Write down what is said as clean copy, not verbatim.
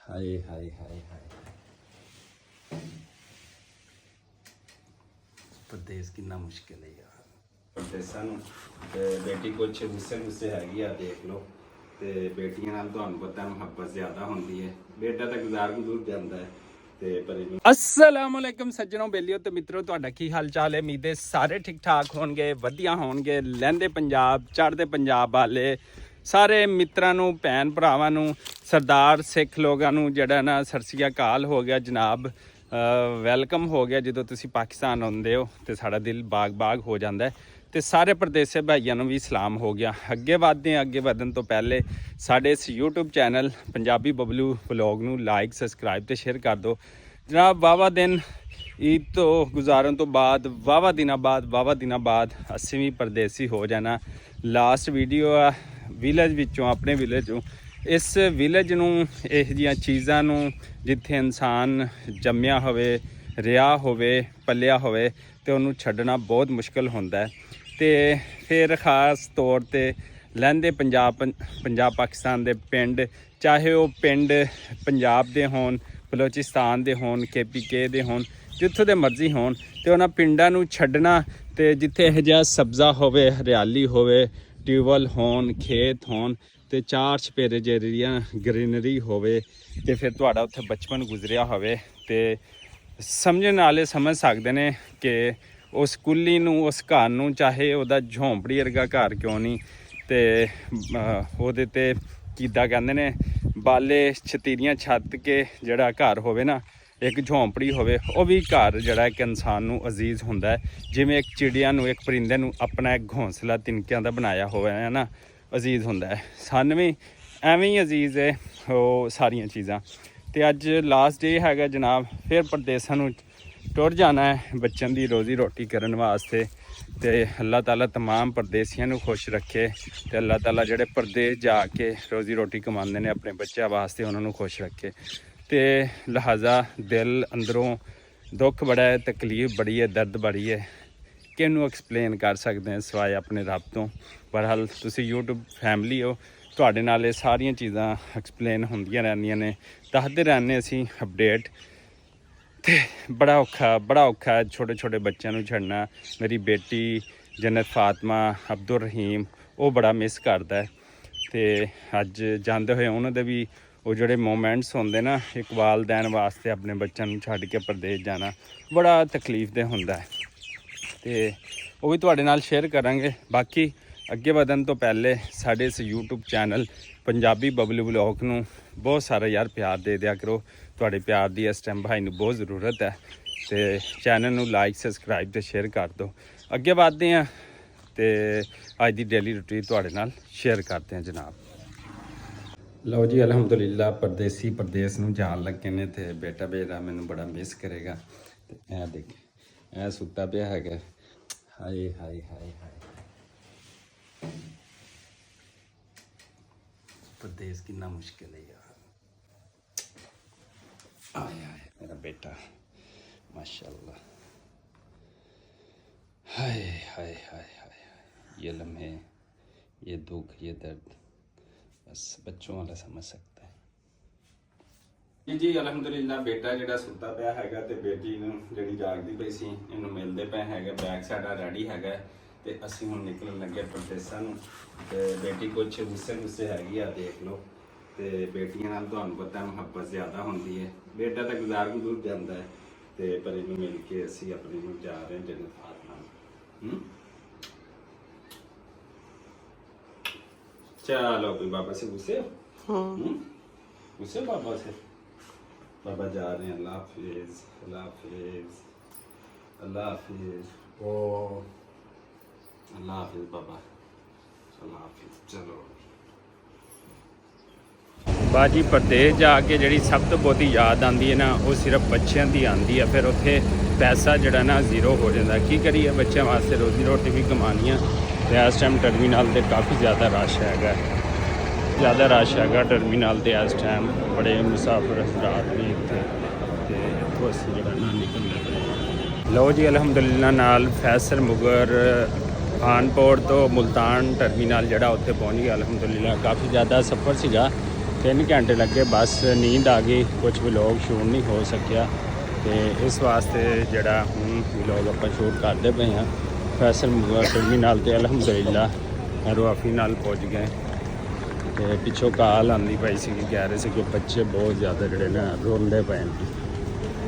हाय हाय हाय हाय परदेस कितना मुश्किल है यार। परदेसां नूं ते बेटी कुछ गुस्से गुस्से हैगी आ देख लो ते बेटियां नाल तुहानूं पता मुहब्बत ज़्यादा होंदी है। बेटा तो गुजार गुजूर जाता है। अस्सलामुअलैकुम सज्जनों बेलियो तो मित्रों तुहाडा की हाल चाल है। उम्मीद है सारे ठीक ठाक होणगे वधिया होणगे। लਹਿੰਦੇ पंजाब चढ़दे पंजाब वाले सारे मित्रां नूं भैन भरावां नूं सरदार सिख लोगां नूं जिहड़ा ना सत श्री अकाल हो गया जनाब। वैलकम हो गया जो तुसीं पाकिस्तान आउंदे हो तो साड़ा दिल बाग बाग हो जाता है। तो सारे प्रदेसी भाइयों नूं भी सलाम हो गया। अगे वधदे अगे वधन तो पहले साडे इस YouTube channel Punjabi Bablu vlog नूं लाइक सबसक्राइब तो शेयर कर दो जनाब। वाहवा दिन ईद तो गुजारन तो बाद वाहवा दिनों बाद असीं भी परदेसी हो जाना। लास्ट वीडियो आ विलेज विचों अपने विलेजों इस विलेज नूं इहो जिहियां चीज़ां नूं जिथे इंसान जम्मिया होवे रिहा होवे पलिया होवे ते उहनूं छड्डना बहुत मुश्किल हुंदा है। ते फिर खास तौर ते लਹਿੰਦੇ पंजाब पाकिस्तान दे पिंड चाहे वो पिंड पंजाब दे होण बलोचिस्तान दे होण KPK दे होण जित्थों दे मर्जी होण ते उन्हां पिंडां नूं छड्डना ते जिथे इहो जिहा सब्ज़ा होवे हरियाली होवे ट्यूबवैल होण खेत होण ते चार चपेरे जेह्ड़ियां ग्रीनरी होवे ते फिर तुहाडा उत्थे बचपन गुजरिया होवे ते समझण वाले समझ सकदे ने कि उस कुल्ली नूं उस घर नूं चाहे ਉਹਦਾ झोंपड़ी वर्गा घर क्यों नहीं ते ਉਹਦੇ ते किद्दां कहंदे ने बाले छतीरियां छत के ਜਿਹੜਾ घर होवे ना एक झोंपड़ी होवे ਉਹ भी घर ਜਿਹੜਾ एक इंसान नूं अजीज़ हुंदा है। जिवें एक चिड़िया नूं एक परिंदे नूं अपना एक घोंसला तिनकिਆਂ ਦਾ बनाया होवे है ना अजीज़ हुंदा है। सानूं भी ਐਵੇਂ ही अजीज़ है ਉਹ सारियां चीज़ां। ते अज लास्ट डे हैगा जनाब। फिर परदेसां नूं टुर जाना है बच्चों की रोज़ी रोटी करने वास्ते। तो अल्लाह ताला तमाम परदेसियों को खुश रखे तो अल्लाह ताला जिहड़े परदेस जाके रोज़ी रोटी कमाते हैं अपने बच्चों वास्ते उन्होंने खुश रखे। तो लिहाजा दिल अंदरों दुख बड़ा है तकलीफ बड़ी है दर्द बड़ी है किनू एक्सप्लेन कर सकते हैं सिवाय अपने रब तो। बहरहाल तुसी यूट्यूब फैमिली हो तुहाडे नाल ये सारियां चीज़ां एक्सप्लेन होंदियां रहंदियां ने दसदे रहने असीं अपडेट। ते बड़ा औखा है छोटे छोटे बच्चों नूं छड्डना। मेरी बेटी जन्नत फातिमा अब्दुल रहीम वो बड़ा मिस करता है। तो अज जाते हुए उन्होंने भी वो जोड़े मोमेंट्स होंदे ना एक वालदैन वास्ते अपने बच्चों नूं छड्ड के परदेस जाना बड़ा तकलीफ दे हुंदा है। तो वो भी तुहाडे नाल शेयर करांगे। बाकी अगे वधन तो पहले साडे इस YouTube channel Punjabi Bablu vlog नूं बहुत सारा यार प्यार दे दिया करो। तुहाडे प्यार दी इस टाइम भाई नूं बहुत ज़रूरत है। तो चैनल नूं लाइक सबसक्राइब तो शेयर कर दो। अगे बढ़ते हैं तो अज दी डेली रूटीन तुहाडे नाल शेयर करते हैं जनाब। लो जी अलहमदुलिल्लाह परदेसी परदेस नूं जान लगे ने ते बेटा बेटा मैनूं बड़ा मिस करेगा। तो ऐ देख ऐ सुत्ता पिया हैगा। हाय हाय हाय हाय परदेस कितना मुश्किल है यार। आया है मेरा बेटा माशाल्लाह। हाय हाय हाय हाय ये लम्हे ये दुख ये दर्द बस बच्चों वाला समझ सकता है। जी अलहमदुलिल्लाह बेटा जिहड़ा सुत्ता पिया हैगा ते बेटी नूं जिहड़ी जागदी पई सी इहनूं मिलदे पए हैगे। बैग साडा रेडी हैगा ते असीं हुण निकलण लगे परदेसां नूं। ते बेटी कुछ गुस्से गुस्से हैगी आ देख लो। तो बेटियां नाल तुहानूं पता मुहब्बत ज़्यादा होंदी है। बेटा तो गुजार गुजूर जाता है तो पर इनूं मिल के असीं अपने नूं जा रहे हैं जन्नत फातिमा। चलो कोई बाबा से गुस्से गुस्से बाबा से बाबा जा रहे हैं। अल्लाह हाफिज़ अल्लाह हाफिज़ अल्लाह हाफिज़ ओ अल्लाह हाफिज़ बाबा अल्लाह हाफिज़। चलो बाजी परदेस जाके जी सब तो बहुत याद आती है ना वो सिर्फ बच्चों की आती है। फिर उत्थे पैसा जड़ा ना जीरो हो जाता की करिए बच्चों वास्ते रोज़ी रोटी भी कमानी है। तो इस टाइम टर्मीनल से काफ़ी ज़्यादा रश हैगा टर्मीनल से इस टाइम बड़े मुसाफिर हज़रात भी इतने तो असीं जड़ा ना निकलना। लो जी अलहमदुलिल्लाह नाल फैसल मुगर खानपुर तो मुल्तान टर्मीनल जड़ा उत्थे पहुँच गया अलहमदुलिल्लाह। काफ़ी ज़्यादा सफ़र सीगा 3 ਘੰਟੇ ਲੱਗੇ, ਬਸ ਨੀਂਦ ਆ ਗਈ, ਕੁਝ ਵਲੋਗ ਸ਼ੂਟ ਨਹੀਂ ਹੋ ਸਕਿਆ। ਤੇ ਇਸ ਵਾਸਤੇ ਜਿਹੜਾ ਹੁਣ ਵਲੋਗ ਆਪਾਂ ਸ਼ੂਟ ਕਰਦੇ ਪਏ ਹਾਂ ਫੈਸਲ ਫਿਲਮੀ ਨਾਲ। ਤੇ ਅਲਹਮਦੁਲਿਲਾ ਰਵਾਫੀ ਨਾਲ ਪਹੁੰਚ ਗਏ। ਤੇ ਪਿੱਛੋਂ ਕਾਲ ਆਉਂਦੀ ਪਈ ਸੀ, ਕਹਿ ਰਹੇ ਸੀ ਕਿ ਬੱਚੇ ਬਹੁਤ ਜ਼ਿਆਦਾ ਜਿਹੜੇ ਨੇ ਰੋਂਦੇ ਪਏ ਨੇ।